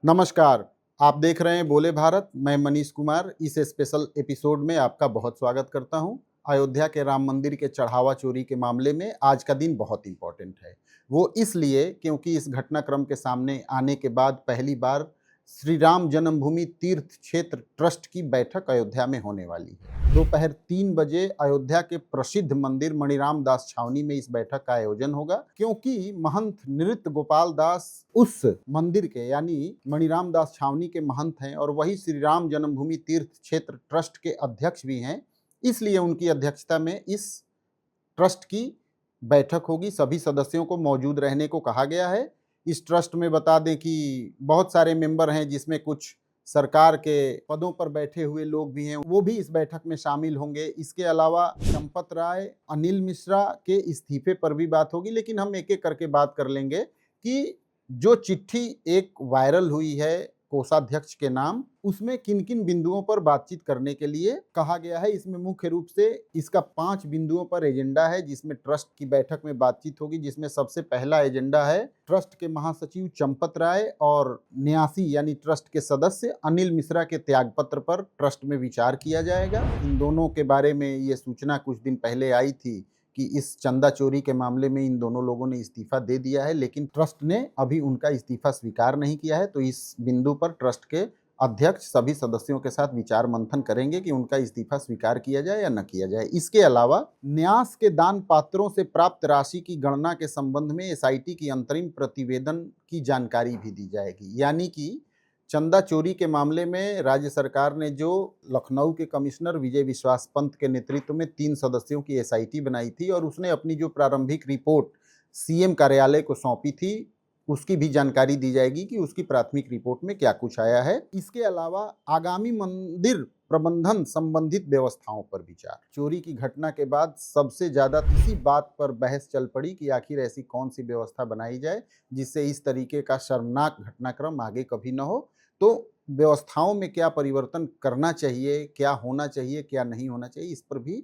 नमस्कार, आप देख रहे हैं बोले भारत। मैं मनीष कुमार इस स्पेशल एपिसोड में आपका बहुत स्वागत करता हूं। अयोध्या के राम मंदिर के चढ़ावा चोरी के मामले में आज का दिन बहुत इम्पोर्टेंट है। वो इसलिए क्योंकि इस घटनाक्रम के सामने आने के बाद पहली बार श्री राम जन्मभूमि तीर्थ क्षेत्र ट्रस्ट की बैठक अयोध्या में होने वाली है। दोपहर 3 बजे अयोध्या के प्रसिद्ध मंदिर मणिराम दास छावनी में इस बैठक का आयोजन होगा, क्योंकि महंत नृत्य गोपाल दास उस मंदिर के यानी मणिराम दास छावनी के महंत हैं और वही श्री राम जन्मभूमि तीर्थ क्षेत्र ट्रस्ट के अध्यक्ष भी हैं। इसलिए उनकी अध्यक्षता में इस ट्रस्ट की बैठक होगी। सभी सदस्यों को मौजूद रहने को कहा गया है। इस ट्रस्ट में बता दें कि बहुत सारे मेंबर हैं, जिसमें कुछ सरकार के पदों पर बैठे हुए लोग भी हैं, वो भी इस बैठक में शामिल होंगे। इसके अलावा चंपत राय, अनिल मिश्रा के इस्तीफे पर भी बात होगी, लेकिन हम एक एक करके बात कर लेंगे कि जो चिट्ठी एक वायरल हुई है कोषाध्यक्ष के नाम, उसमें किन किन बिंदुओं पर बातचीत करने के लिए कहा गया है। इसमें मुख्य रूप से इसका 5 बिंदुओं पर एजेंडा है, जिसमें ट्रस्ट की बैठक में बातचीत होगी। जिसमें सबसे पहला एजेंडा है ट्रस्ट के महासचिव चंपत राय और न्यासी यानी ट्रस्ट के सदस्य अनिल मिश्रा के त्यागपत्र पर ट्रस्ट में विचार किया जाएगा। इन दोनों के बारे में ये सूचना कुछ दिन पहले आई थी कि इस चंदा चोरी के मामले में इन दोनों लोगों ने इस्तीफा दे दिया है, लेकिन ट्रस्ट ने अभी उनका इस्तीफा स्वीकार नहीं किया है। तो इस बिंदु पर ट्रस्ट के अध्यक्ष सभी सदस्यों के साथ विचार मंथन करेंगे कि उनका इस्तीफा स्वीकार किया जाए या न किया जाए। इसके अलावा न्यास के दान पात्रों से प्राप्त राशि की गणना के संबंध में एसआईटी की अंतरिम प्रतिवेदन की जानकारी भी दी जाएगी। यानी कि चंदा चोरी के मामले में राज्य सरकार ने जो लखनऊ के कमिश्नर विजय विश्वास पंत के नेतृत्व में 3 सदस्यों की एसआईटी बनाई थी और उसने अपनी जो प्रारंभिक रिपोर्ट सीएम कार्यालय को सौंपी थी, उसकी भी जानकारी दी जाएगी कि उसकी प्राथमिक रिपोर्ट में क्या कुछ आया है। इसके अलावा आगामी मंदिर प्रबंधन संबंधित व्यवस्थाओं पर विचार। चोरी की घटना के बाद सबसे ज्यादा इसी बात पर बहस चल पड़ी कि आखिर ऐसी कौन सी व्यवस्था बनाई जाए जिससे इस तरीके का शर्मनाक घटनाक्रम आगे कभी न हो। तो व्यवस्थाओं में क्या परिवर्तन करना चाहिए, क्या होना चाहिए, क्या नहीं होना चाहिए, इस पर भी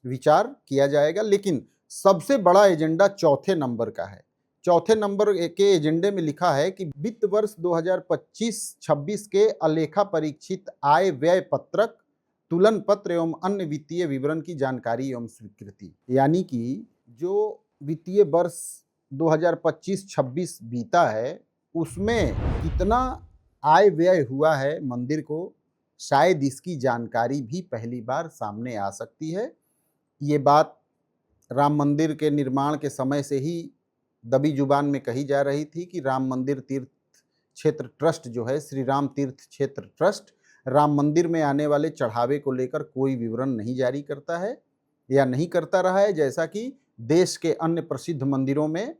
विचार किया जाएगा। लेकिन सबसे बड़ा एजेंडा चौथे नंबर का है। चौथे नंबर के एजेंडे में लिखा है कि वित्त वर्ष 2025-26 के अलेखा परीक्षित आय व्यय पत्रक, तुलन पत्र एवं अन्य वित्तीय विवरण की जानकारी एवं स्वीकृति। यानी कि जो वित्तीय वर्ष 2025-26 बीता है, उसमें कितना आय व्यय हुआ है मंदिर को, शायद इसकी जानकारी भी पहली बार सामने आ सकती है। ये बात राम मंदिर के निर्माण के समय से ही दबी जुबान में कही जा रही थी कि राम मंदिर तीर्थ क्षेत्र ट्रस्ट जो है, श्री राम तीर्थ क्षेत्र ट्रस्ट, राम मंदिर में आने वाले चढ़ावे को लेकर कोई विवरण नहीं जारी करता है या नहीं करता रहा है, जैसा कि देश के अन्य प्रसिद्ध मंदिरों में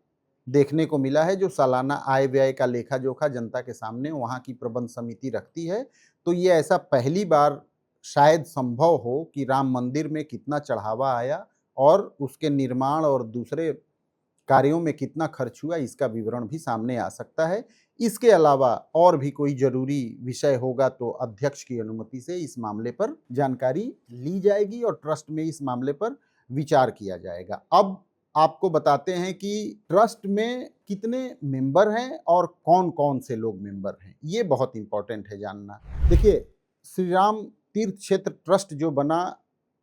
देखने को मिला है। जो सालाना आय व्यय का लेखा जोखा जनता के सामने वहाँ की प्रबंध समिति रखती है। तो ये ऐसा पहली बार शायद संभव हो कि राम मंदिर में कितना चढ़ावा आया और उसके निर्माण और दूसरे कार्यों में कितना खर्च हुआ, इसका विवरण भी सामने आ सकता है। इसके अलावा और भी कोई जरूरी विषय होगा तो अध्यक्ष की अनुमति से इस मामले पर जानकारी ली जाएगी और ट्रस्ट में इस मामले पर विचार किया जाएगा। अब आपको बताते हैं कि ट्रस्ट में कितने मेंबर हैं और कौन कौन से लोग मेंबर हैं। ये बहुत इंपॉर्टेंट है जानना। देखिए, श्री राम तीर्थ क्षेत्र ट्रस्ट जो बना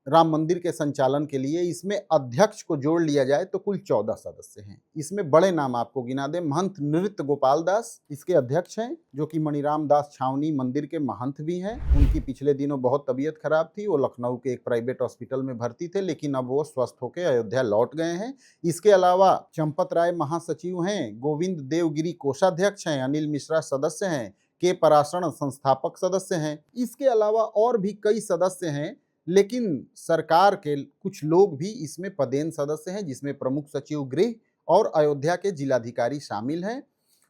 राम मंदिर के संचालन के लिए, इसमें अध्यक्ष को जोड़ लिया जाए तो कुल 14 सदस्य हैं। इसमें बड़े नाम आपको गिना दें। महंत नृत्य गोपाल दास इसके अध्यक्ष हैं, जो कि मणिराम दास छावनी मंदिर के महंत भी हैं। उनकी पिछले दिनों बहुत तबीयत खराब थी, वो लखनऊ के एक प्राइवेट हॉस्पिटल में भर्ती थे, लेकिन अब वो स्वस्थ होकर अयोध्या लौट गए हैं। इसके अलावा चंपत राय महासचिव हैं, गोविंद देवगिरी कोषाध्यक्ष हैं, अनिल मिश्रा सदस्य हैं, के पराशरण संस्थापक सदस्य हैं। इसके अलावा और भी कई सदस्य हैं, लेकिन सरकार के कुछ लोग भी इसमें पदेन सदस्य हैं, जिसमें प्रमुख सचिव गृह और अयोध्या के जिलाधिकारी शामिल हैं।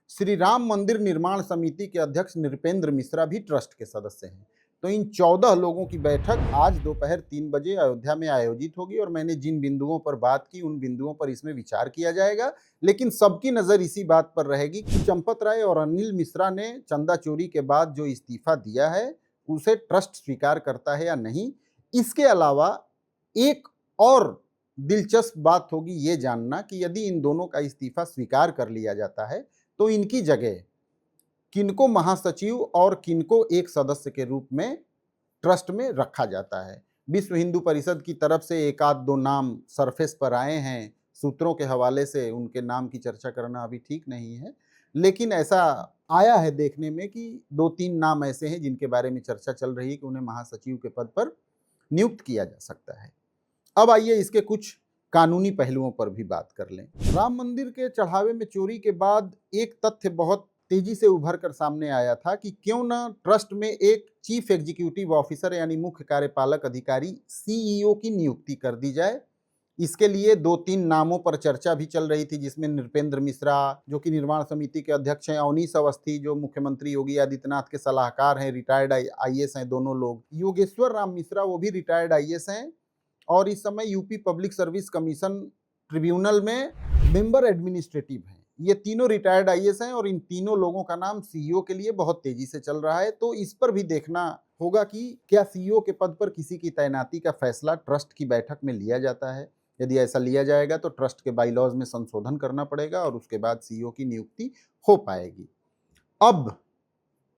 श्री राम मंदिर निर्माण समिति के अध्यक्ष नृपेंद्र मिश्रा भी ट्रस्ट के सदस्य हैं। तो इन 14 लोगों की बैठक आज दोपहर 3 बजे अयोध्या में आयोजित होगी और मैंने जिन बिंदुओं पर बात की, उन बिंदुओं पर इसमें विचार किया जाएगा। लेकिन सबकी नजर इसी बात पर रहेगी कि चंपत राय और अनिल मिश्रा ने चंदा चोरी के बाद जो इस्तीफा दिया है, उसे ट्रस्ट स्वीकार करता है या नहीं। इसके अलावा एक और दिलचस्प बात होगी ये जानना कि यदि इन दोनों का इस्तीफा स्वीकार कर लिया जाता है तो इनकी जगह किनको महासचिव और किनको एक सदस्य के रूप में ट्रस्ट में रखा जाता है। विश्व हिंदू परिषद की तरफ से एक आध दो नाम सरफेस पर आए हैं, सूत्रों के हवाले से उनके नाम की चर्चा करना अभी ठीक नहीं है, लेकिन ऐसा आया है देखने में कि 2-3 नाम ऐसे हैं जिनके बारे में चर्चा चल रही है कि उन्हें महासचिव के पद पर नियुक्त किया जा सकता है। अब आइए इसके कुछ कानूनी पहलुओं पर भी बात कर लें। राम मंदिर के चढ़ावे में चोरी के बाद एक तथ्य बहुत तेजी से उभर कर सामने आया था कि क्यों न ट्रस्ट में एक चीफ एग्जीक्यूटिव ऑफिसर यानी मुख्य कार्यपालक अधिकारी सीईओ की नियुक्ति कर दी जाए। इसके लिए 2-3 नामों पर चर्चा भी चल रही थी, जिसमें नृपेंद्र मिश्रा जो कि निर्माण समिति के अध्यक्ष हैं, अवनीश अवस्थी जो मुख्यमंत्री योगी आदित्यनाथ के सलाहकार हैं, रिटायर्ड आईएएस हैं दोनों लोग, योगेश्वर राम मिश्रा वो भी रिटायर्ड आईएएस हैं और इस समय UP public service commission tribunal में मेंबर एडमिनिस्ट्रेटिव हैं। ये तीनों रिटायर्ड आईएएस हैं और इन तीनों लोगों का नाम सीईओ के लिए बहुत तेजी से चल रहा है। तो इस पर भी देखना होगा कि क्या सीईओ के पद पर किसी की तैनाती का फैसला ट्रस्ट की बैठक में लिया जाता है। यदि ऐसा लिया जाएगा तो ट्रस्ट के बाईलॉज में संशोधन करना पड़ेगा और उसके बाद सीईओ की नियुक्ति हो पाएगी। अब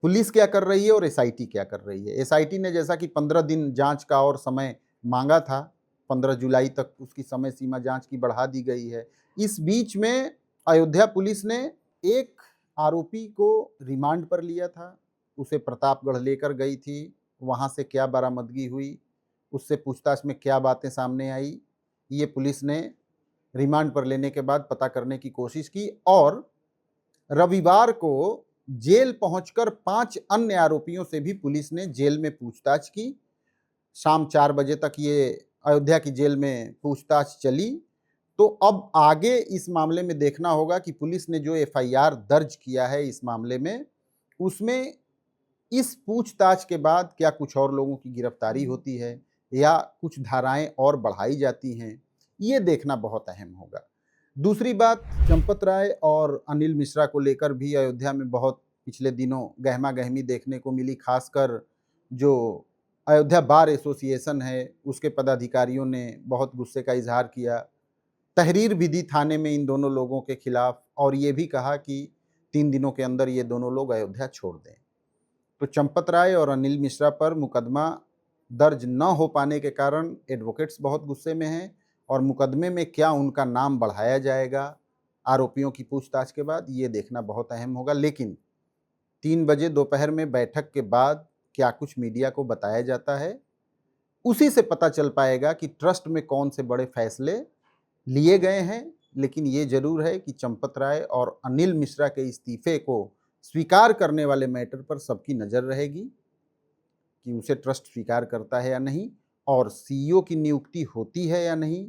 पुलिस क्या कर रही है और एसआईटी क्या कर रही है। एसआईटी ने जैसा कि 15 दिन जांच का और समय मांगा था, 15 जुलाई तक उसकी समय सीमा जांच की बढ़ा दी गई है। इस बीच में अयोध्या पुलिस ने एक आरोपी को रिमांड पर लिया था, उसे प्रतापगढ़ लेकर गई थी, वहाँ से क्या बरामदगी हुई, उससे पूछताछ में क्या बातें सामने आई, ये पुलिस ने रिमांड पर लेने के बाद पता करने की कोशिश की और रविवार को जेल पहुंचकर 5 अन्य आरोपियों से भी पुलिस ने जेल में पूछताछ की। शाम 4 बजे तक ये अयोध्या की जेल में पूछताछ चली। तो अब आगे इस मामले में देखना होगा कि पुलिस ने जो एफआईआर दर्ज किया है इस मामले में, उसमें इस पूछताछ के बाद क्या कुछ और लोगों की गिरफ्तारी होती है या कुछ धाराएं और बढ़ाई जाती हैं, ये देखना बहुत अहम होगा। दूसरी बात, चंपत राय और अनिल मिश्रा को लेकर भी अयोध्या में बहुत पिछले दिनों गहमा गहमी देखने को मिली। खासकर जो अयोध्या बार एसोसिएशन है उसके पदाधिकारियों ने बहुत गुस्से का इजहार किया, तहरीर भी दी थाने में इन दोनों लोगों के खिलाफ और ये भी कहा कि 3 दिनों के अंदर ये दोनों लोग अयोध्या छोड़ दें। तो चंपत राय और अनिल मिश्रा पर मुकदमा दर्ज न हो पाने के कारण एडवोकेट्स बहुत गुस्से में हैं और मुकदमे में क्या उनका नाम बढ़ाया जाएगा आरोपियों की पूछताछ के बाद, ये देखना बहुत अहम होगा। लेकिन 3 बजे दोपहर में बैठक के बाद क्या कुछ मीडिया को बताया जाता है, उसी से पता चल पाएगा कि ट्रस्ट में कौन से बड़े फैसले लिए गए हैं। लेकिन ये जरूर है कि चंपत राय और अनिल मिश्रा के इस्तीफे को स्वीकार करने वाले मैटर पर सबकी नज़र रहेगी कि उसे ट्रस्ट स्वीकार करता है या नहीं और सीईओ की नियुक्ति होती है या नहीं।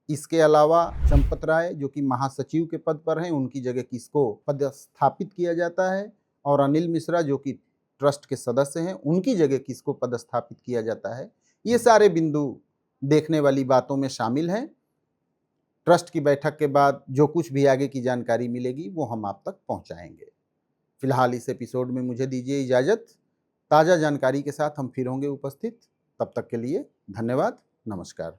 इसके अलावा चंपत राय जो कि महासचिव के पद पर हैं, उनकी जगह किसको पदस्थापित किया जाता है और अनिल मिश्रा जो कि ट्रस्ट के सदस्य हैं, उनकी जगह किसको पदस्थापित किया जाता है। ये सारे बिंदु देखने वाली बातों में शामिल हैं। ट्रस्ट की बैठक के बाद जो कुछ भी आगे की जानकारी मिलेगी वो हम आप तक पहुंचाएंगे। फिलहाल इस एपिसोड में मुझे दीजिए इजाज़त। ताज़ा जानकारी के साथ हम फिर होंगे उपस्थित। तब तक के लिए धन्यवाद, नमस्कार।